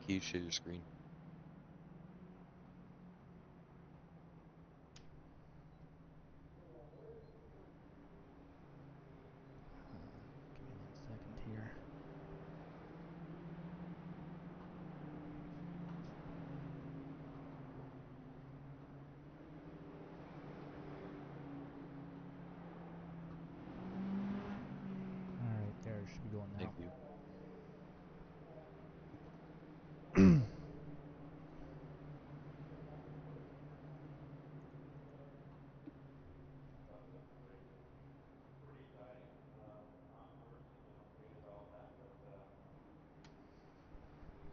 Can you share your screen? Give me 1 second here. Alright, there it should be going now. Thank you.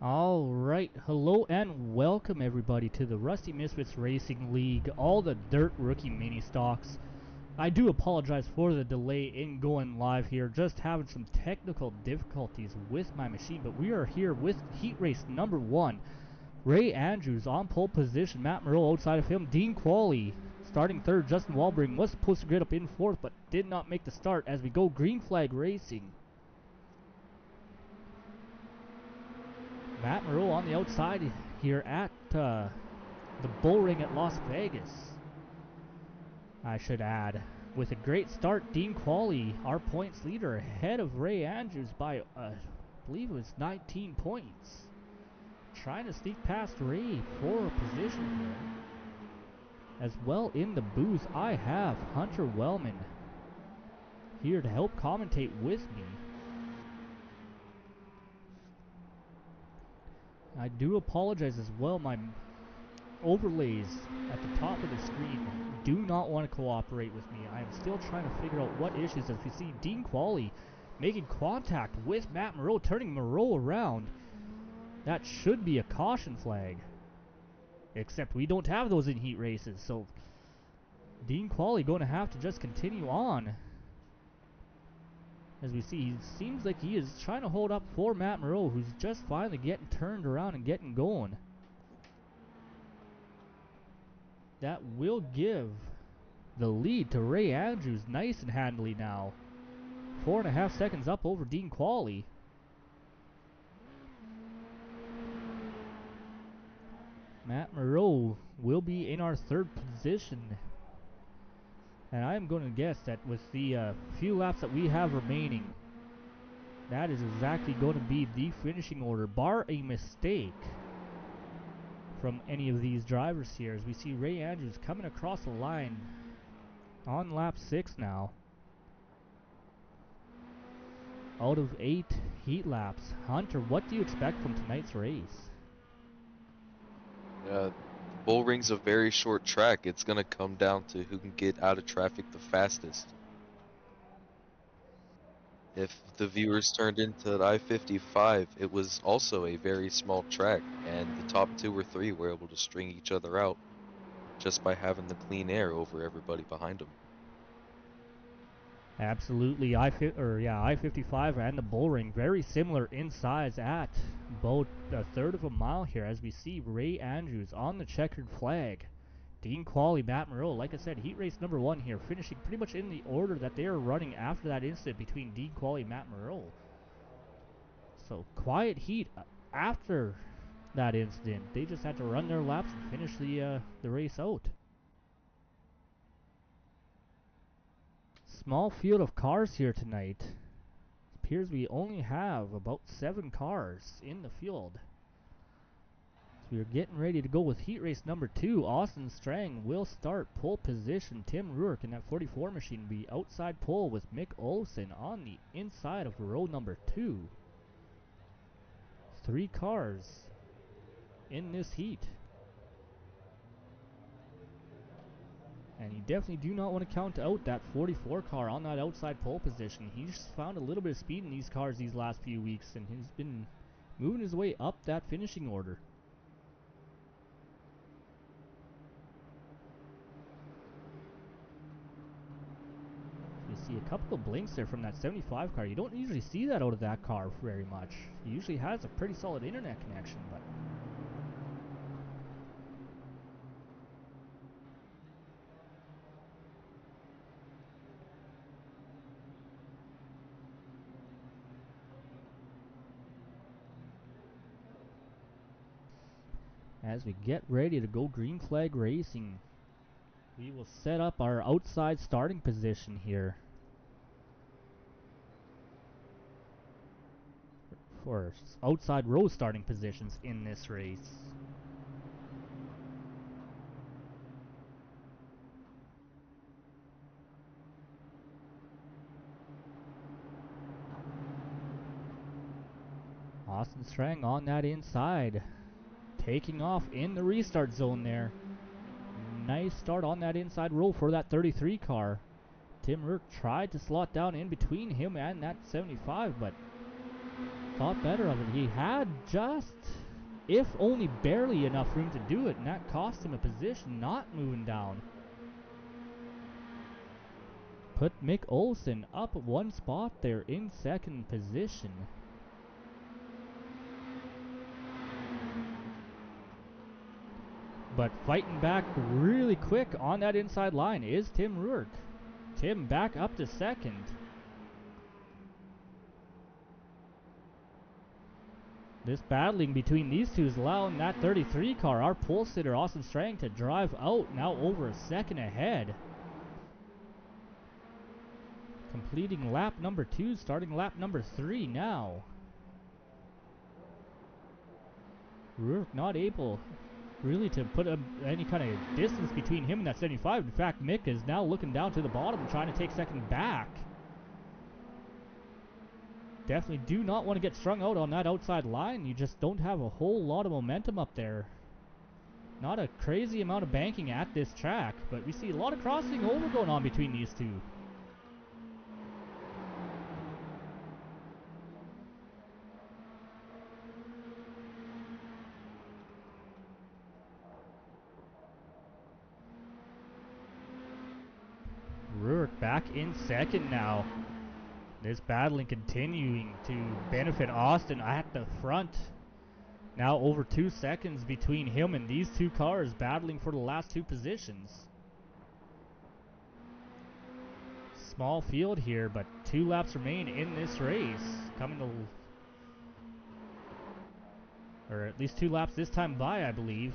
Alright, hello and welcome everybody to the Rusty Misfits Racing League, all the dirt rookie mini stocks. I do apologize for the delay in going live here, just having some technical difficulties with my machine, but we are here with heat race number 1. Ray Andrews on pole position, Matt Moreau outside of him, Dean Quallie starting third, Justin Walbring was supposed to get up in fourth but did not make the start as we go green flag racing. Matt Moreau on the outside here at the Bullring at Las Vegas, I should add. With a great start, Dean Quallie, our points leader, ahead of Ray Andrews by, I believe it was 19 points. Trying to sneak past Ray for a position here. As well in the booth, I have Hunter Wellman here to help commentate with me. I do apologize as well, my overlays at the top of the screen do not want to cooperate with me. I am still trying to figure out what issues as we see Dean Quallie making contact with Matt Moreau, turning Moreau around. That should be a caution flag. Except we don't have those in heat races, so Dean Quallie going to have to just continue on. As we see, he seems like he is trying to hold up for Matt Moreau, who's just finally getting turned around and getting going. That will give the lead to Ray Andrews nice and handily now. 4.5 seconds up over Dean Quallie. Matt Moreau will be in our third position. And I am going to guess that with the few laps that we have remaining, that is exactly going to be the finishing order, bar a mistake from any of these drivers here. As we see Ray Andrews coming across the line on lap 6 now. Out of 8 heat laps. Hunter, what do you expect from tonight's race? Bullring's a very short track. It's gonna come down to who can get out of traffic the fastest. If the viewers turned into I-55, it was also a very small track, and the top 2 or 3 were able to string each other out just by having the clean air over everybody behind them. Absolutely, I-55 and the Bullring very similar in size at about a third of a mile here. As we see Ray Andrews on the checkered flag, Dean Quallie, Matt Moreau, like I said, heat race number 1 here, finishing pretty much in the order that they are running after that incident between Dean Quallie and Matt Moreau. So quiet heat after that incident. They just had to run their laps and finish the race out. Small field of cars here tonight. It appears we only have about 7 cars in the field. So we are getting ready to go with heat race number 2. Austin Strang will start pole position. Tim Ruark in that 44 machine will be outside pole with Mick Olsen on the inside of row number 2. 3 cars in this heat. And you definitely do not want to count out that 44 car on that outside pole position. He's found a little bit of speed in these cars these last few weeks, and he's been moving his way up that finishing order. You see a couple of blinks there from that 75 car. You don't usually see that out of that car very much. He usually has a pretty solid internet connection, but As we get ready to go green flag racing, we will set up our outside starting position here. For outside row starting positions in this race. Austin Strang on that inside, taking off in the restart zone there. Nice start on that inside row for that 33 car. Tim Rourke tried to slot down in between him and that 75, but thought better of it. He had just, if only barely enough room to do it, and that cost him a position, not moving down. Put Mick Olsen up one spot there in second position. But fighting back really quick on that inside line is Tim Rourke. Tim back up to second. This battling between these two is allowing that 33 car, our pole sitter Austin Strang, to drive out, now over a second ahead. Completing lap number 2, starting lap number 3 now. Rourke not able really to put any kind of distance between him and that 75. In fact, Mick is now looking down to the bottom trying to take second back. Definitely do not want to get strung out on that outside line. You just don't have a whole lot of momentum up there. Not a crazy amount of banking at this track, but we see a lot of crossing over going on between these two. Rourke back in second now. This battling continuing to benefit Austin at the front. Now over 2 seconds between him and these two cars battling for the last 2 positions. Small field here, but 2 laps remain in this race. Coming to, or at least 2 laps this time by, I believe.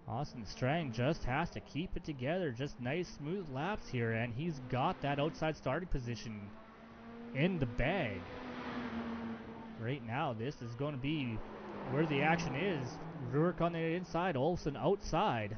Austin Strang just has to keep it together. Just nice, smooth laps here, and he's got that outside starting position in the bag. Right now, this is going to be where the action is. Rourke on the inside, Olsen outside.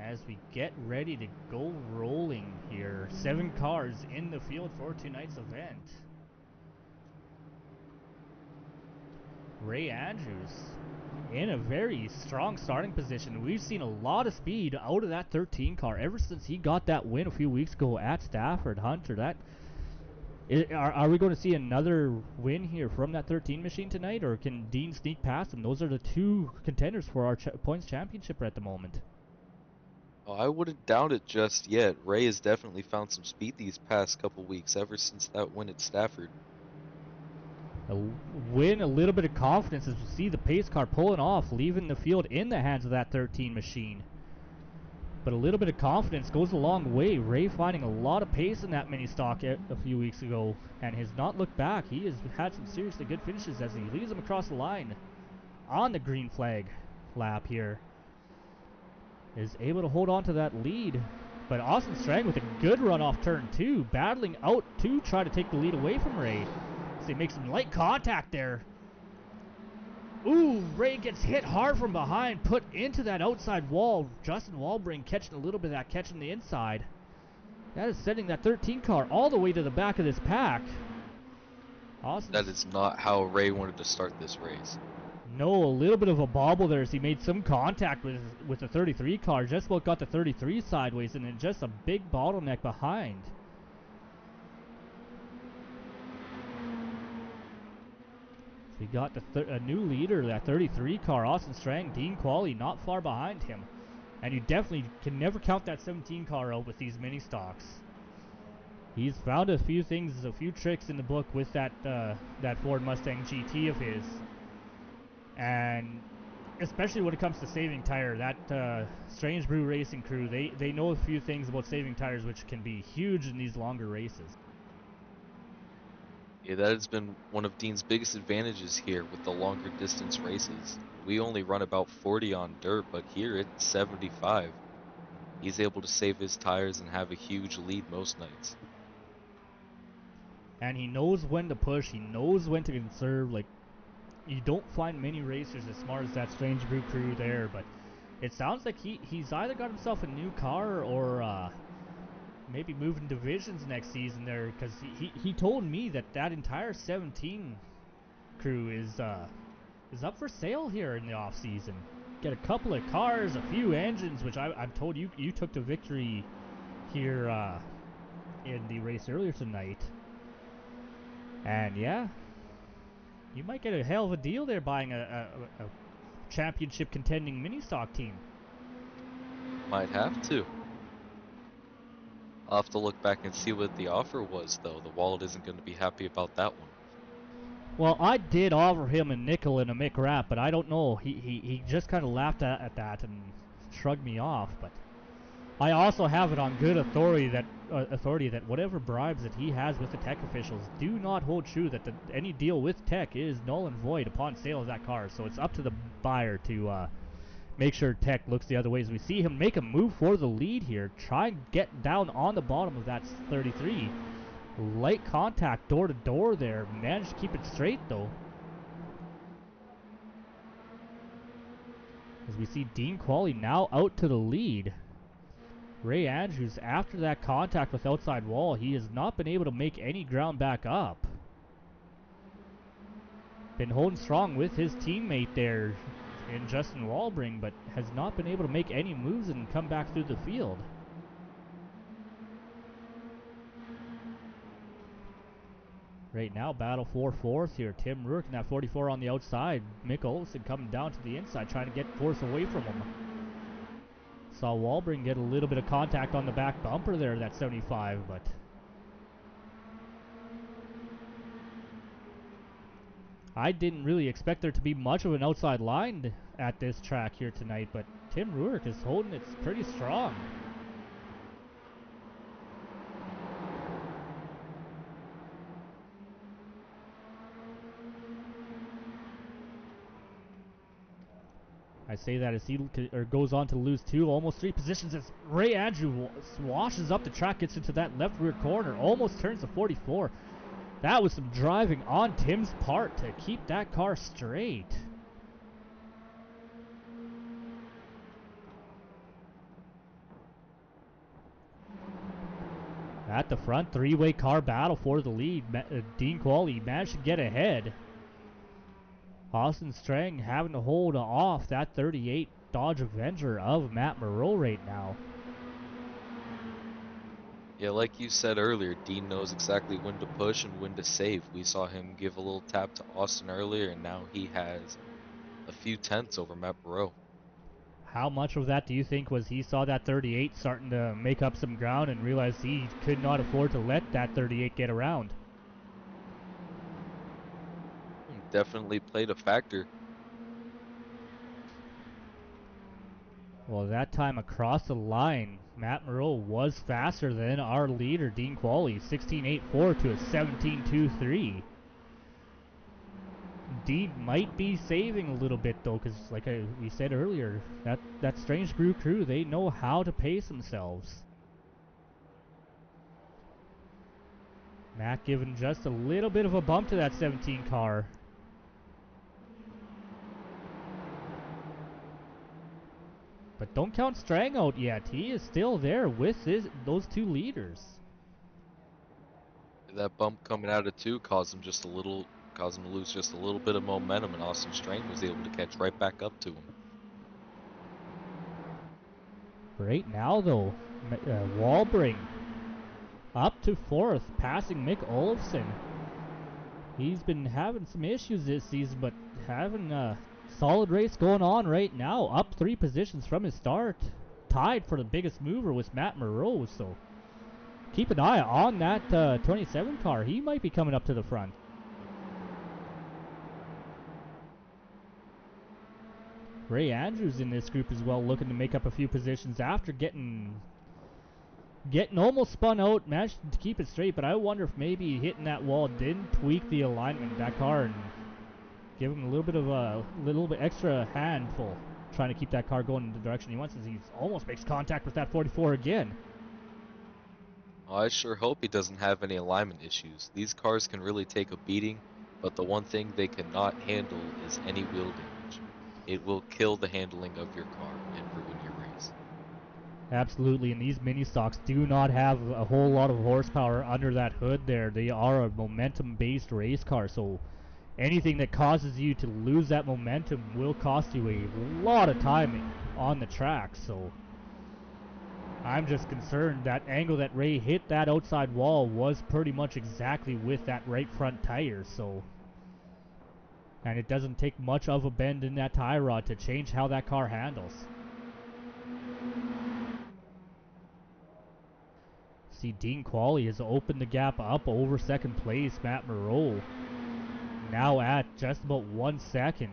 As we get ready to go rolling here. 7 cars in the field for tonight's event. Ray Andrews in a very strong starting position. We've seen a lot of speed out of that 13 car ever since he got that win a few weeks ago at Stafford. Hunter, are we going to see another win here from that 13 machine tonight, or can Dean sneak past him? Those are the 2 contenders for our points championship at the moment. Oh, I wouldn't doubt it just yet. Ray has definitely found some speed these past couple weeks, ever since that win at Stafford. A win, a little bit of confidence as we see the pace car pulling off, leaving the field in the hands of that 13 machine. But a little bit of confidence goes a long way. Ray finding a lot of pace in that mini stock a few weeks ago and has not looked back. He has had some seriously good finishes as he leads them across the line on the green flag lap here. Is able to hold on to that lead. But Austin Strang with a good run off turn 2, battling out to try to take the lead away from Ray. So he makes some light contact there. Ooh, Ray gets hit hard from behind, put into that outside wall. Justin Walbring catching a little bit of that catch in the inside. That is sending that 13 car all the way to the back of this pack. Awesome. That is not how Ray wanted to start this race. No, a little bit of a bobble there as he made some contact with the 33 car. Just about got the 33 sideways, and then just a big bottleneck behind. So we got a new leader, that 33 car, Austin Strang, Dean Quallie, not far behind him. And you definitely can never count that 17 car out with these mini stocks. He's found a few things, a few tricks in the book with that Ford Mustang GT of his. And especially when it comes to saving tire, that Strange Brew Racing crew, they know a few things about saving tires which can be huge in these longer races. Yeah, that has been one of Dean's biggest advantages here with the longer distance races. We only run about 40 on dirt, but here it's 75. He's able to save his tires and have a huge lead most nights. And he knows when to push, he knows when to conserve. Like, you don't find many racers as smart as that Strange Brew crew there, but it sounds like he's either got himself a new car or maybe moving divisions next season there, because he told me that entire 17 crew is up for sale here in the off season. Get a couple of cars, a few engines, which I'm told you took to victory here in the race earlier tonight. And yeah, you might get a hell of a deal there buying a championship contending mini stock team. Might have to. I'll have to look back and see what the offer was, though. The wallet isn't going to be happy about that one. Well, I did offer him a nickel and a Mick Wrap, but I don't know. He just kind of laughed at that and shrugged me off. But I also have it on good authority that whatever bribes that he has with the tech officials do not hold true. That any deal with tech is null and void upon sale of that car. So it's up to the buyer to make sure tech looks the other way. As we see him make a move for the lead here, try and get down on the bottom of that 33. Light contact door to door there. Managed to keep it straight though. As we see Dean Quallie now out to the lead. Ray Andrews, after that contact with outside wall, he has not been able to make any ground back up. Been holding strong with his teammate there in Justin Walbring, but has not been able to make any moves and come back through the field. Right now, battle for fourth here. Tim Rourke in that 44 on the outside. Mick Olsen coming down to the inside, trying to get fourth away from him. Saw Walbring get a little bit of contact on the back bumper there, that 75, but I didn't really expect there to be much of an outside line at this track here tonight, but Tim Rourke is holding it pretty strong. I say that as he goes on to lose almost three positions as Ray Andrew swashes up the track, gets into that left rear corner, almost turns the 44. That was some driving on Tim's part to keep that car straight. At the front, three-way car battle for the lead. Dean Quallie managed to get ahead. Austin Strang having to hold off that 38 Dodge Avenger of Matt Moreau right now. Yeah, like you said earlier, Dean knows exactly when to push and when to save. We saw him give a little tap to Austin earlier, and now he has a few tenths over Matt Moreau. How much of that do you think was he saw that 38 starting to make up some ground and realized he could not afford to let that 38 get around? Definitely played a factor. Well, that time across the line, Matt Moreau was faster than our leader, Dean Quallie, 16.84 to a 17.23. Dean might be saving a little bit though, because like we said earlier, that Strange Brew crew, they know how to pace themselves. Matt giving just a little bit of a bump to that 17 car. But don't count Strang out yet. He is still there with those two leaders. That bump coming out of two caused him to lose just a little bit of momentum, and Austin Strain was able to catch right back up to him. Right now, though, Walbring up to fourth, passing Mick Olofsson. He's been having some issues this season, but having a solid race going on right now. Up 3 positions from his start. Tied for the biggest mover with Matt Moreau, so keep an eye on that 27 car. He might be coming up to the front. Ray Andrews in this group as well, looking to make up a few positions after getting almost spun out. Managed to keep it straight, but I wonder if maybe hitting that wall didn't tweak the alignment of that car and give him a little bit extra handful, trying to keep that car going in the direction he wants, as he almost makes contact with that 44 again. Well, I sure hope he doesn't have any alignment issues. These cars can really take a beating, but the one thing they cannot handle is any wheel damage. It will kill the handling of your car and ruin your race. Absolutely, and these mini stocks do not have a whole lot of horsepower under that hood there. They are a momentum-based race car, so anything that causes you to lose that momentum will cost you a lot of time on the track. So I'm just concerned that angle that Ray hit that outside wall was pretty much exactly with that right front tire. So, and it doesn't take much of a bend in that tie rod to change how that car handles. See, Dean Quallie has opened the gap up over second place. Matt Moreau now at just about 1 second.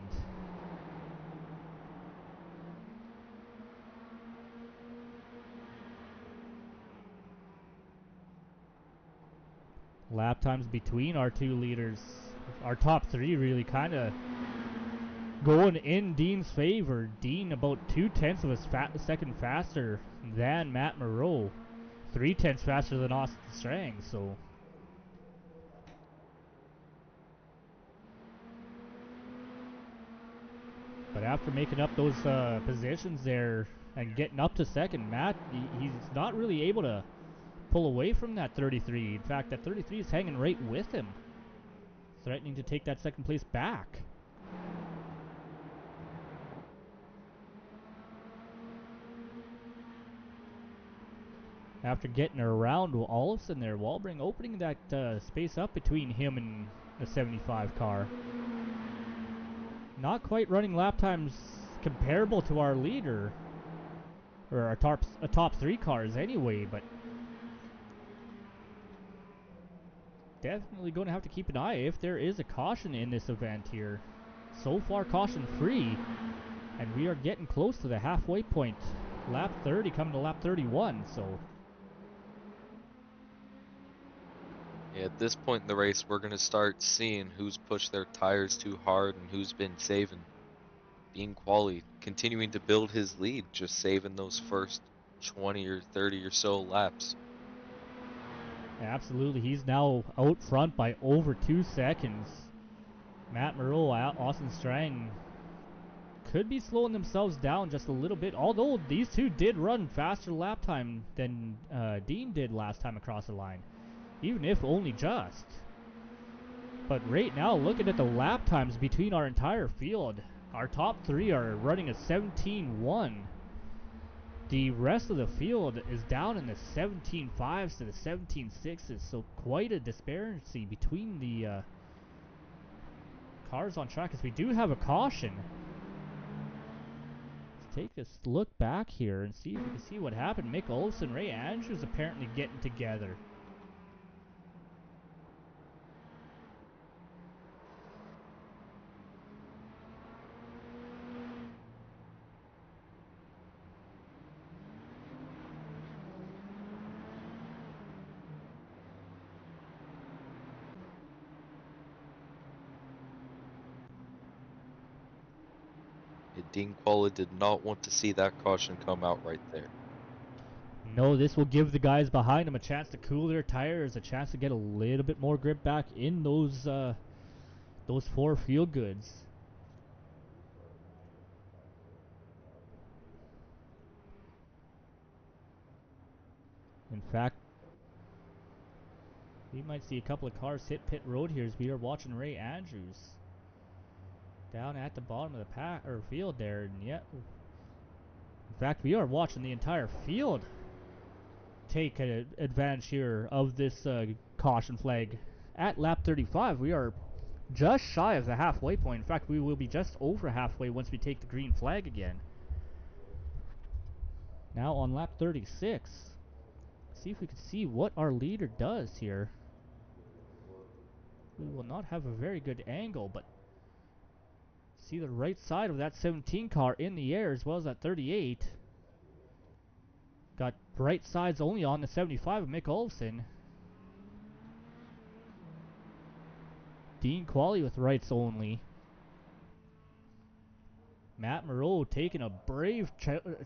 Lap times between our two leaders, our top three, really kind of going in Dean's favor. Dean about 0.2 of a second faster than Matt Moreau, 0.3 faster than Austin Strang. So but after making up those positions there and getting up to second, Matt, he's not really able to pull away from that 33. In fact, that 33 is hanging right with him, threatening to take that second place back. After getting around Olofsson there, Walbring opening that space up between him and the 75 car. Not quite running lap times comparable to our leader, or our top 3 cars anyway, but definitely going to have to keep an eye if there is a caution in this event here. So far caution free, and we are getting close to the halfway point. Lap 30 coming to lap 31, so Yeah, at this point in the race, we're going to start seeing who's pushed their tires too hard and who's been saving. Dean Quallie continuing to build his lead, just saving those first 20 or 30 or so laps. absolutely, he's now out front by over 2 seconds. Matt Moreau, Austin Strang could be slowing themselves down just a little bit, although these two did run faster lap time than Dean did last time across the line, even if only just. But right now, looking at the lap times between our entire field, our top 3 are running a 17.1. The rest of the field is down in the 17.5s to the 17.6s, so quite a disparity between the cars on track, as we do have a caution. Let's take a look back here and see if we can see what happened. Mick Olofsson, Ray Andrews apparently getting together. Dean Quallie did not want to see that caution come out right there. No, this will give the guys behind him a chance to cool their tires, a chance to get a little bit more grip back in those 4 field goods. In fact, we might see a couple of cars hit pit road here as we are watching Ray Andrews down at the bottom of the pack or field there, and yet, in fact, we are watching the entire field take advantage here of this caution flag. At lap 35, we are just shy of the halfway point. In fact, we will be just over halfway once we take the green flag again. Now on lap 36, see if we can see what our leader does here. We will not have a very good angle, but see the right side of that 17 car in the air as well as that 38. Got bright sides only on the 75 of Mick Olsen. Dean Quallie with rights only. Matt Moreau taking a brave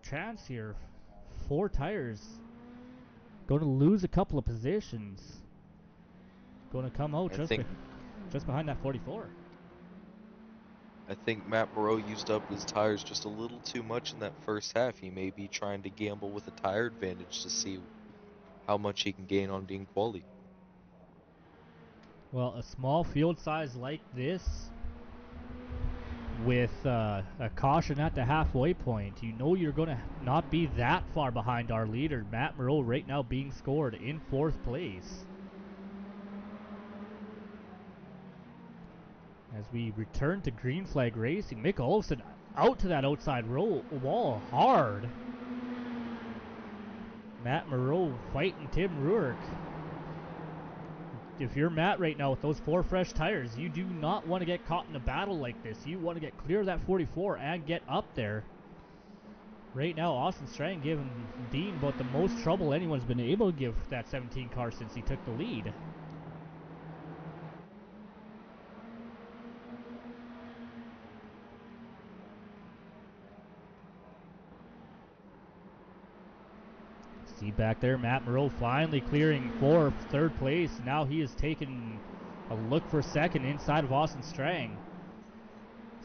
chance here. 4 tires. Going to lose a couple of positions. Going to come out just behind that 44. I think Matt Moreau used up his tires just a little too much in that first half. He may be trying to gamble with a tire advantage to see how much he can gain on Dean Quallie. Well, a small field size like this, with a caution at the halfway point, you know you're going to not be that far behind our leader, Matt Moreau, right now being scored in 4th place. As we return to green flag racing, Mick Olsen out to that outside wall hard. Matt Moreau fighting Tim Ruark. If you're Matt right now with those 4 fresh tires, you do not want to get caught in a battle like this. You want to get clear of that 44 and get up there. Right now, Austin Strang giving Dean about the most trouble anyone's been able to give that 17 car since he took the lead. See back there, Matt Moreau finally clearing for 3rd place. Now he is taking a look for 2nd inside of Austin Strang.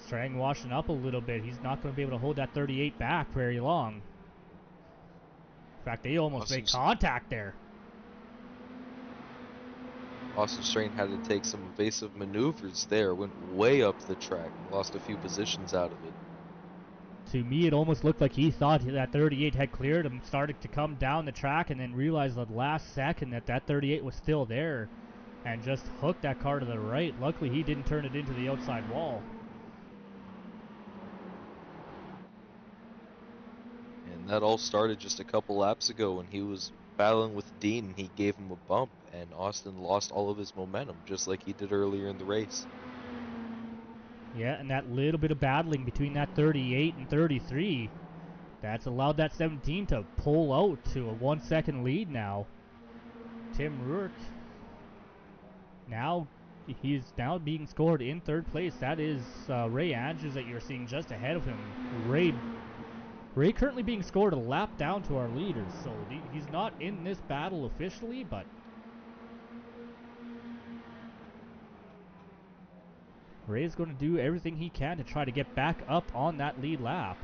Strang washing up a little bit. He's not going to be able to hold that 38 back very long. In fact, they almost made contact there. Austin Strang had to take some evasive maneuvers there. Went way up the track. Lost a few positions out of it. To me, it almost looked like he thought that 38 had cleared him, started to come down the track, and then realized at the last second that that 38 was still there and just hooked that car to the right. Luckily, he didn't turn it into the outside wall. And that all started just a couple laps ago when he was battling with Dean and he gave him a bump, and Austin lost all of his momentum just like he did earlier in the race. Yeah, and that little bit of battling between that 38 and 33, that's allowed that 17 to pull out to a 1 second lead now. Tim Ruark, he's now being scored in 3rd place. That is Ray Andrews that you're seeing just ahead of him. Ray currently being scored a lap down to our leaders, so he's not in this battle officially, but Ray's going to do everything he can to try to get back up on that lead lap.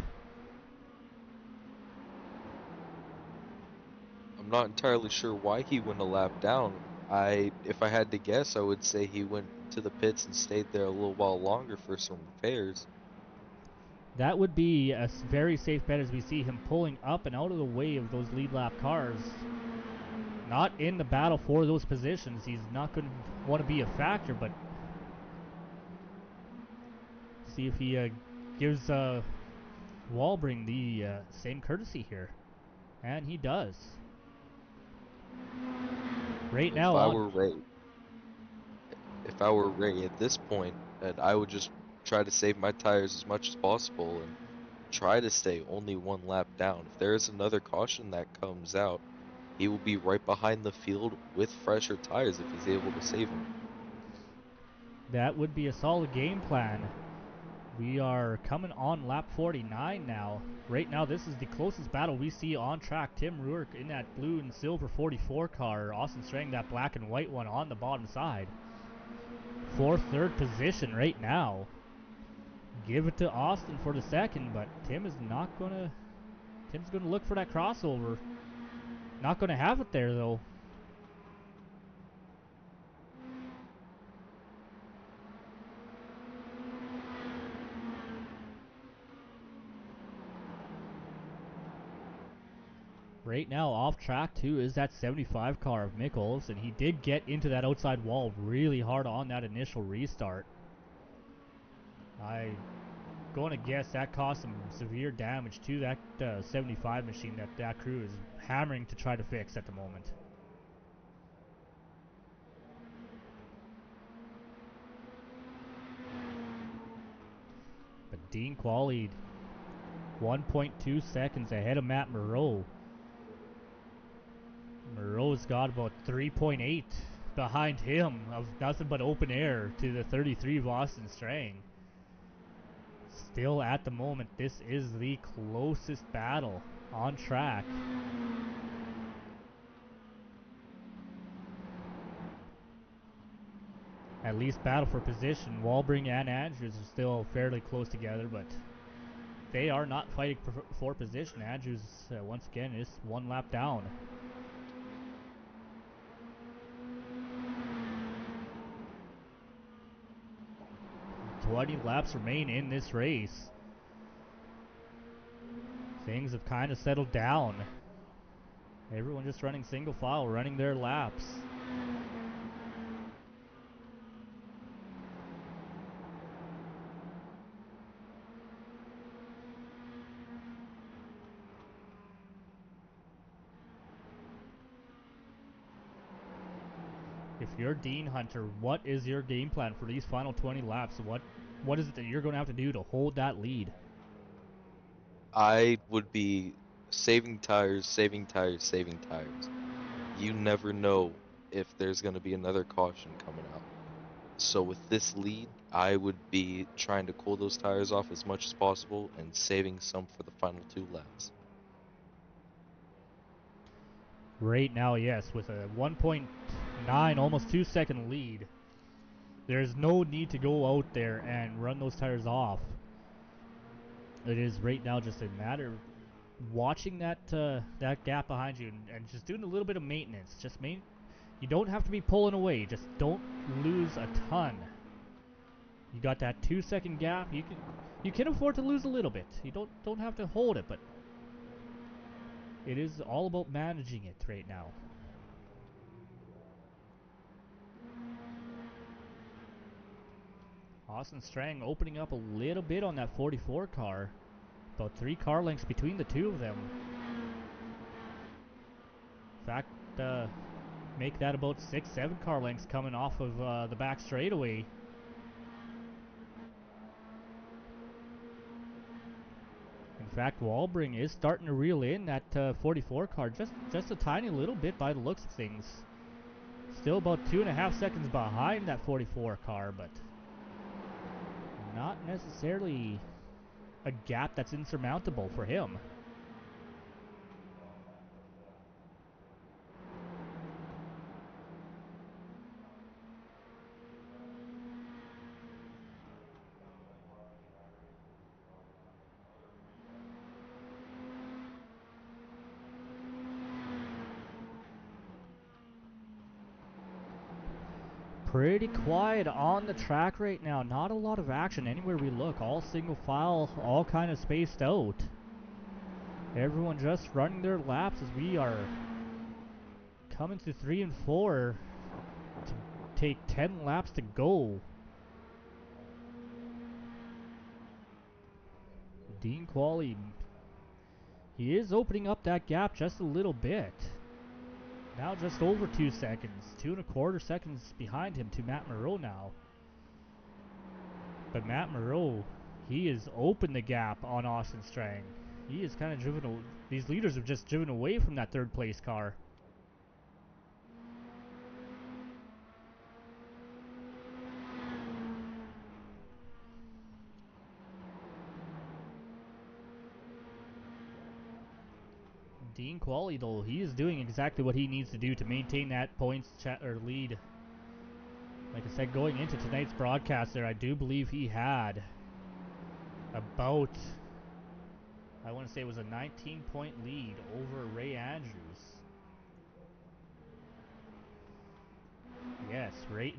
I'm not entirely sure why he went a lap down. If I had to guess, I would say he went to the pits and stayed there a little while longer for some repairs. That would be a very safe bet as we see him pulling up and out of the way of those lead lap cars. Not in the battle for those positions. He's not going to want to be a factor, but see if he gives Bullring the same courtesy here. And he does. Right now, if I were Ray at this point, I would just try to save my tires as much as possible and try to stay only 1 lap down. If there is another caution that comes out, he will be right behind the field with fresher tires if he's able to save them. That would be a solid game plan. We are coming on lap 49 now. Right now, this is the closest battle we see on track. Tim Ruark in that blue and silver 44 car. Austin Strang, that black and white one on the bottom side. 4th, 3rd position right now. Give it to Austin for the 2nd, but Tim's gonna look for that crossover. Not going to have it there, though. Right now, off track too, is that 75 car of Mick Olofsson. He did get into that outside wall really hard on that initial restart. I'm going to guess that caused some severe damage to that 75 machine that crew is hammering to try to fix at the moment. But Dean Quallie, 1.2 seconds ahead of Matt Moreau. Moreau's got about 3.8 behind him of nothing but open air to the 33 Boston Strang. Still at the moment, this is the closest battle on track. At least battle for position. Bullring and Andrews are still fairly close together, but they are not fighting for position. Andrews, once again, is one lap down. 20 laps remain in this race. Things have kind of settled down. Everyone just running single file, running their laps. If you're Dean Hunter, what is your game plan for these final 20 laps? What is it that you're going to have to do to hold that lead? I would be saving tires, saving tires, saving tires. You never know if there's going to be another caution coming out. So with this lead, I would be trying to cool those tires off as much as possible and saving some for the final 2 laps. Right now, yes, with a 1.9, almost 2 second lead, there's no need to go out there and run those tires off. It is right now just a matter of watching that gap behind you and just doing a little bit of maintenance. You don't have to be pulling away. Just don't lose a ton. You got that 2 second gap. You can afford to lose a little bit. You don't have to hold it, but it is all about managing it right now. Austin Strang opening up a little bit on that 44 car. About 3 car lengths between the two of them. In fact, make that about 6-7 car lengths coming off of the back straightaway. In fact, Bullring is starting to reel in that 44 car just a tiny little bit by the looks of things. Still about 2.5 seconds behind that 44 car, but not necessarily a gap that's insurmountable for him. Pretty quiet on the track right now. Not a lot of action anywhere we look. All single file, all kind of spaced out. Everyone just running their laps as we are coming to 3 and 4 to take 10 laps to go. Dean Quallie, he is opening up that gap just a little bit. Now just over 2 seconds, 2.25 seconds behind him to Matt Moreau now. But Matt Moreau, he has opened the gap on Austin Strang. He is kind of driven. These leaders have just driven away from that third place car. Dean Quallie, though, he is doing exactly what he needs to do to maintain that points lead. Like I said, going into tonight's broadcast there, I do believe he had about, I want to say it was a 19-point lead over Ray Andrews. Yes,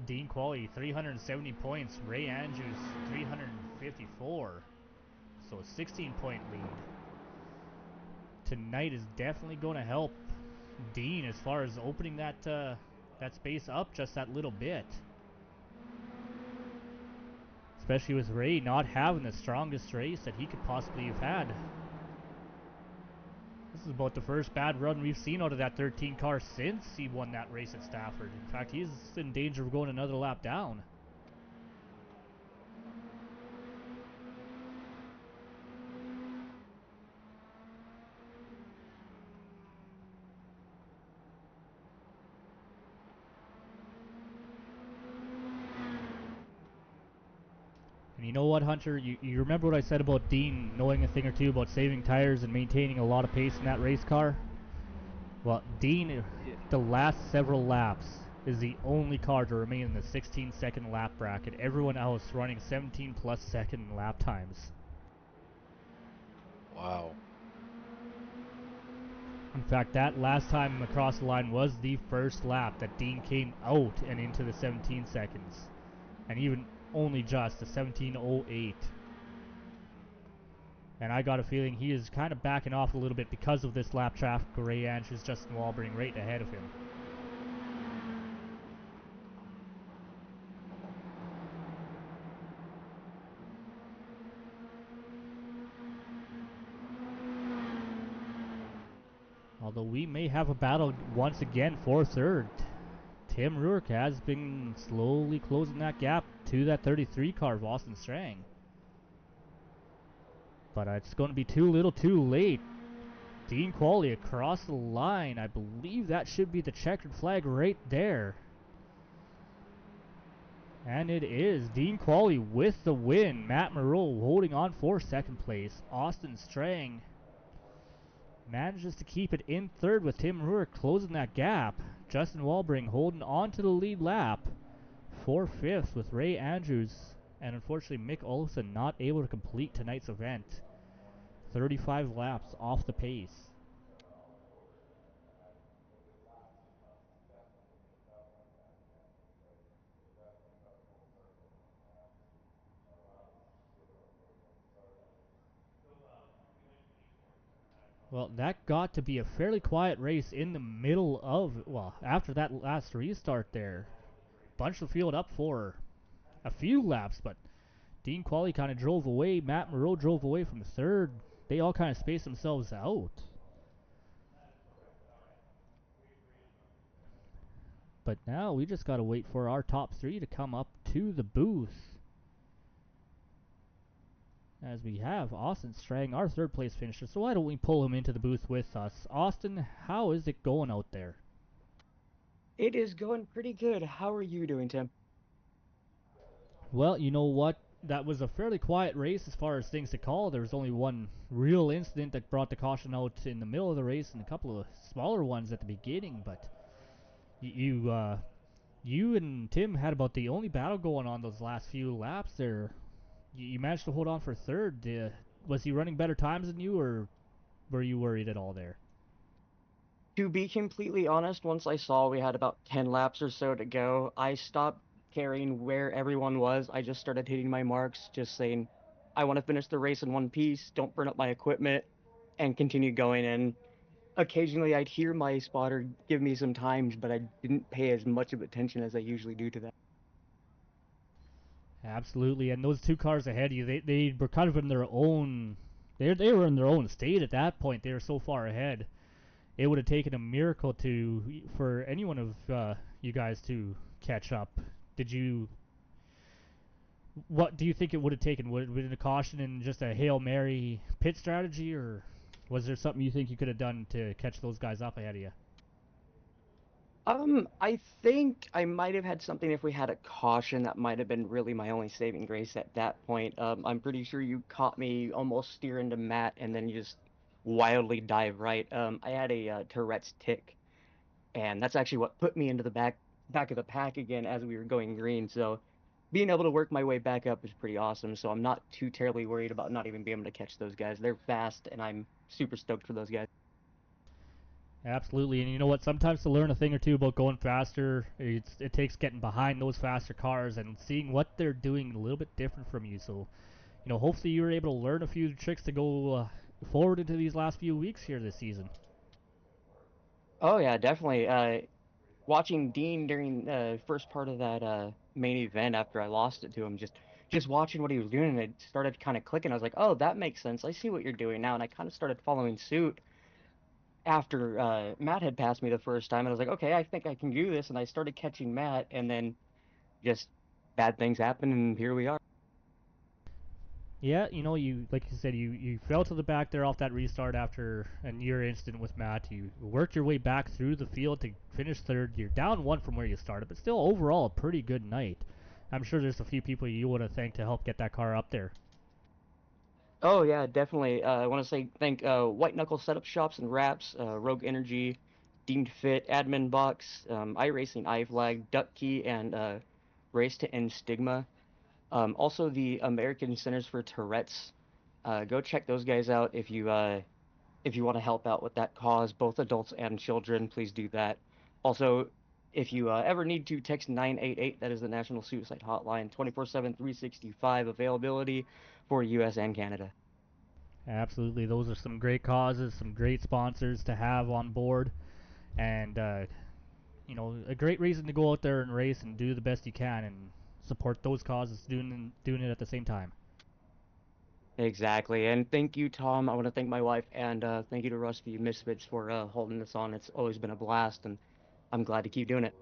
Dean Quallie 370 points, Ray Andrews 354. So a 16-point lead. Tonight is definitely going to help Dean as far as opening that space up just that little bit. Especially with Ray not having the strongest race that he could possibly have had. This is about the first bad run we've seen out of that 13 car since he won that race at Stafford. In fact, he's in danger of going another lap down. And you know what, Hunter? You remember what I said about Dean knowing a thing or two about saving tires and maintaining a lot of pace in that race car? Well, Dean, the last several laps, is the only car to remain in the 16-second lap bracket. Everyone else running 17-plus second lap times. Wow. In fact, that last time across the line was the first lap that Dean came out and into the 17 seconds. And even only just the 17:08. And I got a feeling he is kind of backing off a little bit because of this lap traffic. Ray Andrews, Justin Walbring right ahead of him. Although we may have a battle once again for third. Tim Rourke has been slowly closing that gap to that 33 car of Austin Strang. But it's going to be too little too late. Dean Quallie across the line. I believe that should be the checkered flag right there. And it is Dean Quallie with the win. Matt Moreau holding on for second place. Austin Strang manages to keep it in third with Tim Rourke closing that gap. Justin Walbring holding on to the lead lap for fifth with Ray Andrews. And unfortunately Mick Olsen not able to complete tonight's event. 35 laps off the pace. Well, that got to be a fairly quiet race in the middle of, well, after that last restart there. Bunched the field up for a few laps, but Dean Quallie kind of drove away. Matt Moreau drove away from third. They all kind of spaced themselves out. But now we just got to wait for our top three to come up to the booth. As we have Austin Strang, our third place finisher. So why don't we pull him into the booth with us? Austin, how is it going out there? It is going pretty good. How are you doing, Tim? Well, you know what? That was a fairly quiet race as far as things to call. There was only one real incident that brought the caution out in the middle of the race, and a couple of smaller ones at the beginning. But you and Tim had about the only battle going on those last few laps there. You managed to hold on for third. Was he running better times than you, or were you worried at all there? To be completely honest, once I saw we had about 10 laps or so to go, I stopped caring where everyone was. I just started hitting my marks, just saying, I want to finish the race in one piece, don't burn up my equipment, and continue going. And occasionally I'd hear my spotter give me some times, but I didn't pay as much of attention as I usually do to that. Absolutely, and those two cars ahead of you, they were kind of in their own. They were in their own state at that point. They were so far ahead. It would have taken a miracle for any one of you guys to catch up. Did you? What do you think it would have taken? Would it have been a caution and just a Hail Mary pit strategy, or was there something you think you could have done to catch those guys up ahead of you? I think I might have had something if we had a caution. That might have been really my only saving grace at that point. I'm pretty sure you caught me almost steering to Matt and then you just wildly dive right. I had a Tourette's tick, and that's actually what put me into the back of the pack again as we were going green. So being able to work my way back up is pretty awesome. So I'm not too terribly worried about not even being able to catch those guys. They're fast, and I'm super stoked for those guys. Absolutely, and you know what? Sometimes to learn a thing or two about going faster, it takes getting behind those faster cars and seeing what they're doing a little bit different from you. So, hopefully you were able to learn a few tricks to go forward into these last few weeks here this season. Oh yeah, definitely. Watching Dean during the first part of that main event after I lost it to him, just watching what he was doing, and it started kind of clicking. I was like, oh, that makes sense. I see what you're doing now, and I kind of started following suit after Matt had passed me the first time, and I was like, okay, I think I can do this, and I started catching Matt, and then just bad things happen, and here we are. Yeah, you like you said, you fell to the back there off that restart after a near incident with Matt. You worked your way back through the field to finish third. You're down one from where you started, but still overall a pretty good night. I'm sure there's a few people you want to thank to help get that car up there. Oh yeah, definitely. I want to say thank White Knuckle Setup Shops and Wraps, Rogue Energy, Deemed Fit, Admin Box, iRacing, iFlag, Duck Key, and Race to End Stigma. Also the American Centers for Tourette's. Go check those guys out if you want to help out with that cause, both adults and children. Please do that. Also, if you ever need to, text 988. That is the National Suicide Hotline, 24/7, 365 availability for U.S. and Canada. Absolutely, those are some great causes, some great sponsors to have on board, and a great reason to go out there and race and do the best you can and support those causes, doing it at the same time. Exactly. And thank you, Tom. I want to thank my wife, and thank you to Rusty Misfits for holding this on. It's always been a blast, and I'm glad to keep doing it.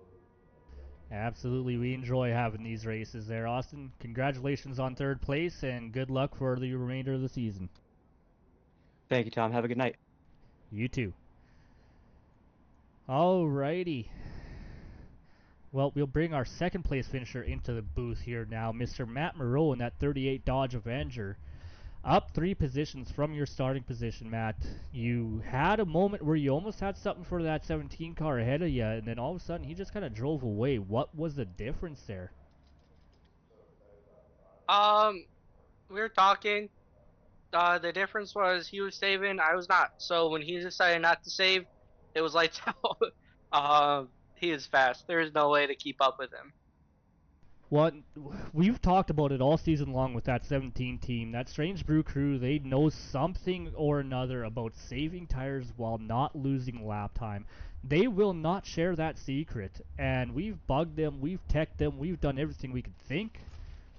Absolutely, we enjoy having these races there, Austin. Congratulations on third place, and good luck for the remainder of the season. Thank you, Tom. Have a good night. You too. Alrighty. Well, we'll bring our second place finisher into the booth here now, Mr. Matt Moreau in that 38 Dodge Avenger. Up 3 positions from your starting position, Matt. You had a moment where you almost had something for that 17 car ahead of you, and then all of a sudden he just kind of drove away. What was the difference there? Um, we were talking. The difference was he was saving, I was not. So when he decided not to save, it was lights out. He is fast. There is no way to keep up with him. What we've talked about it all season long with that 17 team, that Strange Brew crew, they know something or another about saving tires while not losing lap time. They will not share that secret, and we've bugged them, we've teched them, we've done everything we could think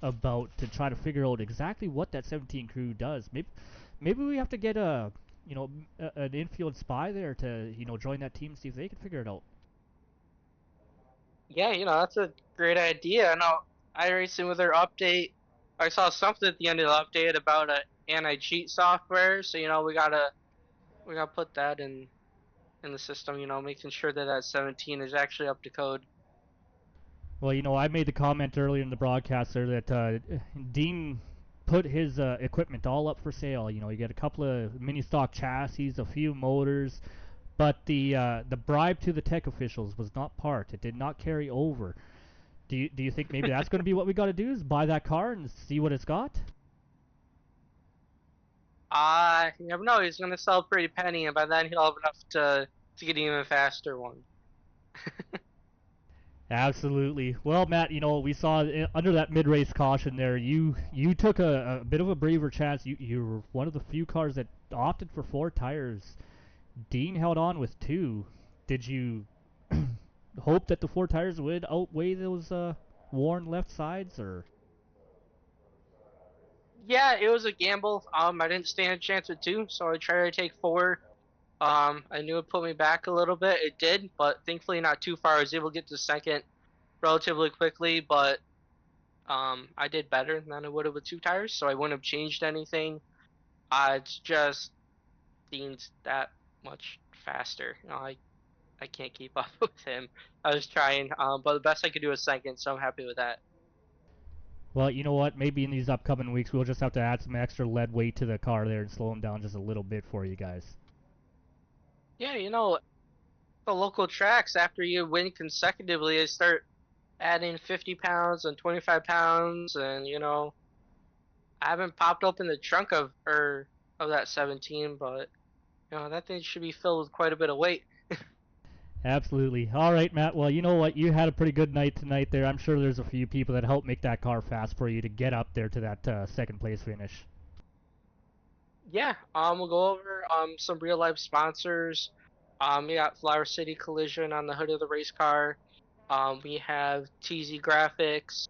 about to try to figure out exactly what that 17 crew does. Maybe we have to get an infield spy there to join that team and see if they can figure it out. Yeah, that's a great idea. I know iRacing with their update. I saw something at the end of the update about a anti-cheat software. So we gotta put that in the system. Making sure that 17 is actually up to code. Well, I made the comment earlier in the broadcast there that Dean put his equipment all up for sale. You get a couple of mini stock chassis, a few motors, but the bribe to the tech officials was not part. It did not carry over. Do you think maybe that's going to be what we got to do? Is buy that car and see what it's got? You never know. He's gonna sell a pretty penny, and by then he'll have enough to get an even faster one. Absolutely. Well, Matt, we saw under that mid-race caution there, you took a bit of a braver chance. You were one of the few cars that opted for 4 tires. Dean held on with 2. Did you hope that the 4 tires would outweigh those worn left sides, or? Yeah, it was a gamble. I didn't stand a chance with two, so I tried to take four. I knew it put me back a little bit. It did, but thankfully not too far. I was able to get to second relatively quickly, but I did better than I would have with 2 tires, so I wouldn't have changed anything. It's just Dean's that much faster. I can't keep up with him. I was trying, but the best I could do was second, so I'm happy with that. Well, you know what? Maybe in these upcoming weeks we'll just have to add some extra lead weight to the car there and slow him down just a little bit for you guys. Yeah, the local tracks after you win consecutively, they start adding 50 pounds and 25 pounds, and I haven't popped open the trunk of that 17, but that thing should be filled with quite a bit of weight. Absolutely. All right, Matt. Well, you know what? You had a pretty good night tonight there. I'm sure there's a few people that helped make that car fast for you to get up there to that second place finish. Yeah, we'll go over some real life sponsors. We got Flower City Collision on the hood of the race car. We have TZ Graphics,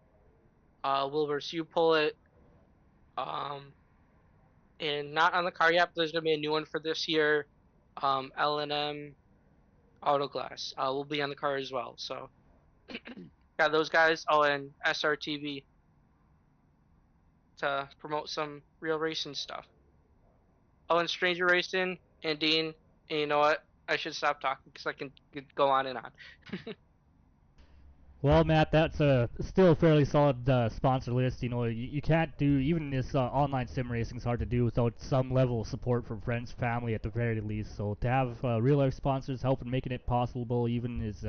Wilbur's U Pullet, and not on the car yet, but there's gonna be a new one for this year. L&M Auto Glass will be on the car as well. So got those guys. Oh, and SRTV to promote some real racing stuff. Oh, and Stranger Racing and Dean. And you know what? I should stop talking because I can go on and on. Well, Matt, that's still a fairly solid sponsor list. You know, you can't do, even this online sim racing is hard to do without some level of support from friends, family at the very least. So to have real life sponsors helping making it possible even is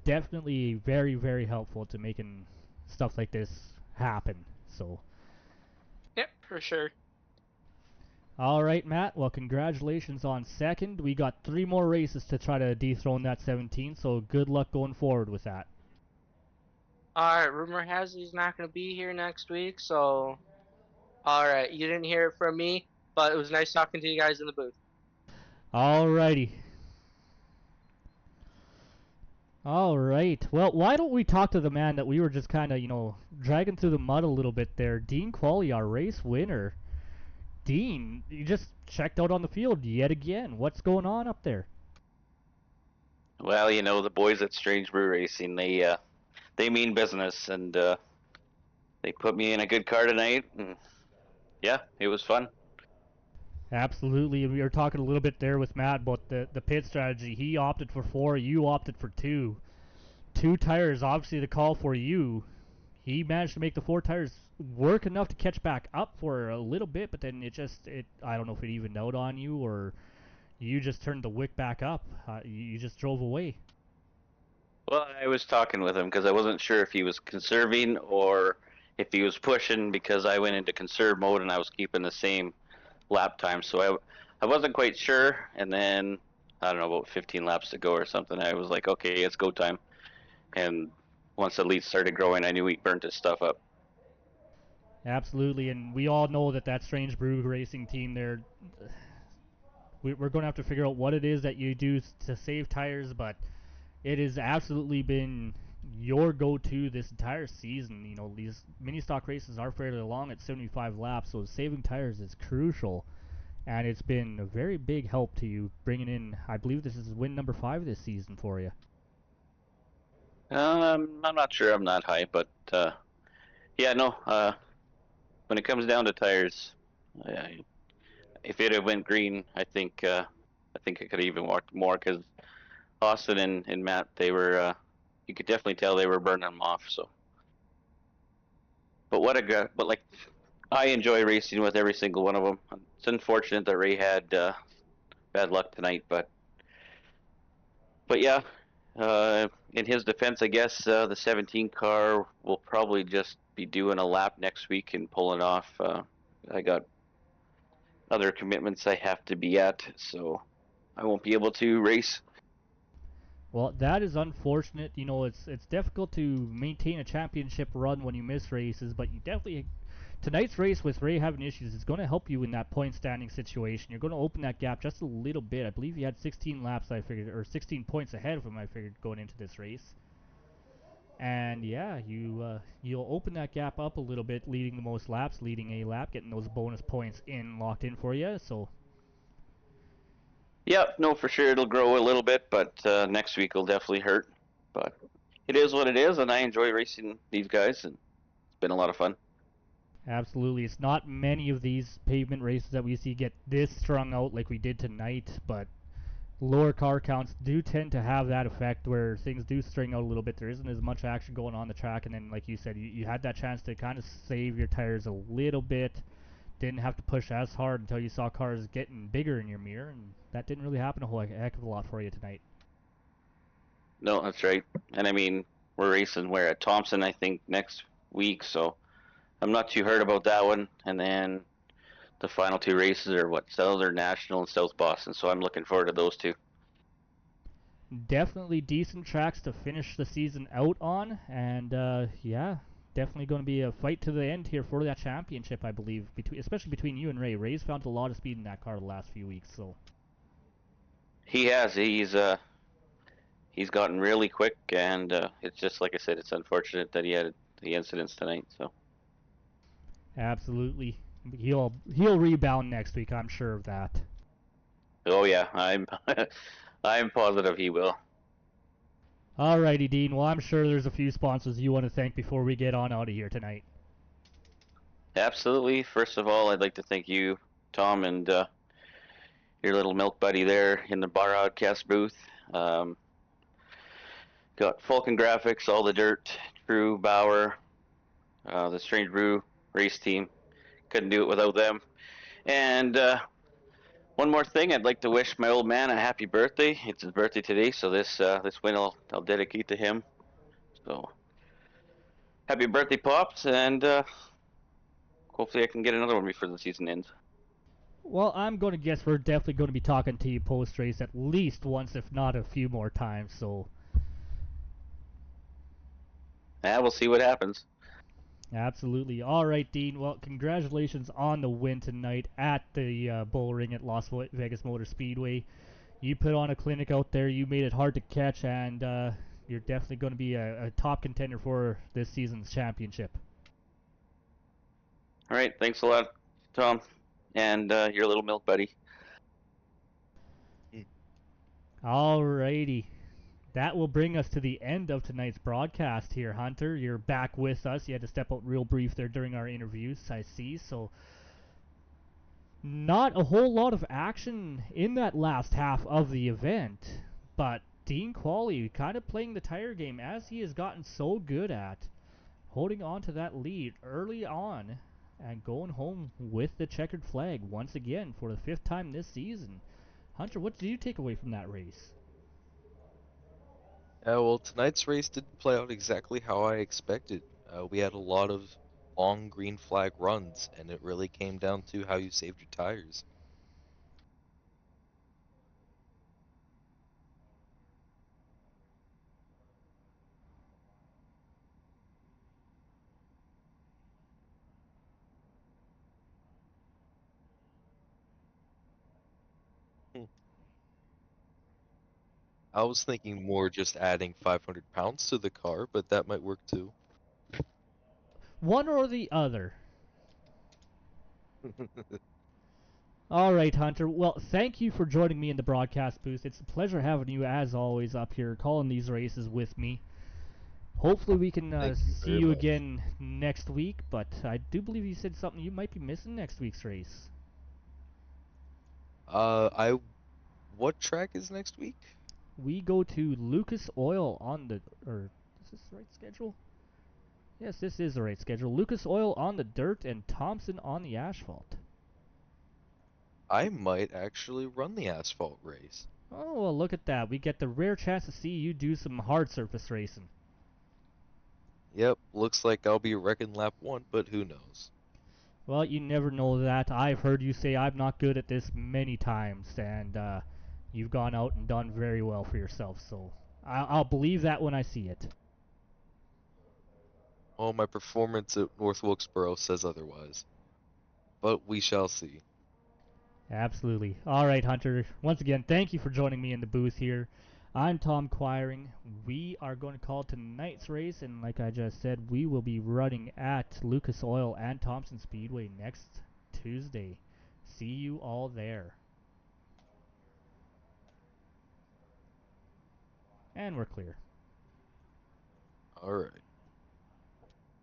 definitely very, very helpful to making stuff like this happen. So, Yep, for sure. all right, Matt. Well, congratulations on second. We got 3 more races to try to dethrone that 17, so good luck going forward with that. Alright, rumor has he's not going to be here next week, so. Alright, you didn't hear it from me, but it was nice talking to you guys in the booth. All righty. All right. Well, why don't we talk to the man that we were just kind of, dragging through the mud a little bit there, Dean Quallie, our race winner. Dean, you just checked out on the field yet again. What's going on up there? Well, the boys at Strange Brew Racing, they mean business, and they put me in a good car tonight, and yeah, it was fun. Absolutely. We were talking a little bit there with Matt about the pit strategy. He opted for 4, you opted for 2. 2 tires, obviously, the call for you. He managed to make the 4 tires work enough to catch back up for a little bit, but then I don't know if it evened out on you or you just turned the wick back up. You just drove away. Well, I was talking with him because I wasn't sure if he was conserving or if he was pushing, because I went into conserve mode and I was keeping the same lap time, so I wasn't quite sure. And then I don't know, about 15 laps to go or something, I was like, okay, it's go time. And once the lead started growing, I knew he burnt his stuff up. Absolutely, and we all know that Strange Brew Racing team there, we're going to have to figure out what it is that you do to save tires, but it has absolutely been your go-to this entire season. These mini stock races are fairly long at 75 laps, so saving tires is crucial, and it's been a very big help to you bringing in, I believe this is win number 5 this season for you. I'm not sure I'm that high, but yeah, no. When it comes down to tires, uh, if it had went green, I think I could have even walked more, because Austin and Matt, they were, you could definitely tell they were burning them off. So, but like, I enjoy racing with every single one of them. It's unfortunate that Ray had bad luck tonight, but yeah. In his defense, I guess the 17 car will probably just be doing a lap next week and pulling off. I got other commitments I have to be at, so I won't be able to race. Well, that is unfortunate. It's difficult to maintain a championship run when you miss races, but you definitely tonight's race with Ray having issues is going to help you in that point standing situation. You're going to open that gap just a little bit. I believe you had 16 laps, I figured, or 16 points ahead of him, I figured, going into this race. And yeah, you'll open that gap up a little bit, leading the most laps, leading a lap, getting those bonus points locked in for you. So Yeah, no, for sure it'll grow a little bit, but next week will definitely hurt. But it is what it is, and I enjoy racing these guys, and it's been a lot of fun. absolutely, it's not many of these pavement races that we see get this strung out like we did tonight, but lower car counts do tend to have that effect where things do string out a little bit. There isn't as much action going on the track, and then, like you said, you had that chance to kind of save your tires a little bit. Didn't have to push as hard until you saw cars getting bigger in your mirror, and that didn't really happen a whole heck of a lot for you tonight. No, that's right. And I mean, we're racing where at Thompson, I think, next week, so I'm not too hurt about that one. And then the final 2 races are what, Southern National and South Boston, so I'm looking forward to those 2. definitely decent tracks to finish the season out on, and yeah, definitely going to be a fight to the end here for that championship, I believe, especially between you and Ray. Ray's found a lot of speed in that car the last few weeks, so. He has. He's gotten really quick, and it's just like I said. It's unfortunate that he had the incidents tonight. So. Absolutely. He'll rebound next week, I'm sure of that. Oh yeah, I'm positive he will. Alrighty, Dean. Well, I'm sure there's a few sponsors you want to thank before we get on out of here tonight. Absolutely. First of all, I'd like to thank you, Tom, and your little milk buddy there in the broadcast booth. Got Falcon Graphics, All the Dirt, True, Bauer, the Strange Brew race team. Couldn't do it without them. And one more thing, I'd like to wish my old man a happy birthday. It's his birthday today, so this win I'll dedicate to him. So happy birthday, pops, and hopefully I can get another one before the season ends. Well, I'm going to guess we're definitely going to be talking to you post-race at least once, if not a few more times, so. Yeah, we'll see what happens. Absolutely. All right, Dean. Well, congratulations on the win tonight at the Bullring at Las Vegas Motor Speedway. You put on a clinic out there. You made it hard to catch, and you're definitely going to be a top contender for this season's championship. All right, thanks a lot, Tom, and your little milk buddy. Alrighty. That will bring us to the end of tonight's broadcast here, Hunter. You're back with us. You had to step out real brief there during our interviews, I see. So, not a whole lot of action in that last half of the event. But Dean Quallie kind of playing the tire game as he has gotten so good at, holding on to that lead early on and going home with the checkered flag once again for the 5th time this season. Hunter, what did you take away from that race? Yeah, well, tonight's race didn't play out exactly how I expected. We had a lot of long green flag runs, and it really came down to how you saved your tires. Hmm. I was thinking more just adding 500 pounds to the car, but that might work too. One or the other. All right, Hunter. Well, thank you for joining me in the broadcast booth. It's a pleasure having you, as always, up here calling these races with me. Hopefully, we can Thank you see very you much. again next week, but I do believe you said something you might be missing next week's race. I what track is next week? We go to Lucas Oil on the, or is this the right schedule? Yes, this is the right schedule. Lucas Oil on the dirt and Thompson on the asphalt. I might actually run the asphalt race. Oh, well, look at that. We get the rare chance to see you do some hard surface racing. Yep, looks like I'll be wrecking lap 1, but who knows? Well, you never know that. I've heard you say I'm not good at this many times, and you've gone out and done very well for yourself, so I'll believe that when I see it. Well, my performance at North Wilkesboro says otherwise. But we shall see. Absolutely. All right, Hunter. Once again, thank you for joining me in the booth here. I'm Tom Quiring. We are going to call tonight's race, and like I just said, we will be running at Lucas Oil and Thompson Speedway next Tuesday. See you all there. And we're clear. Alright.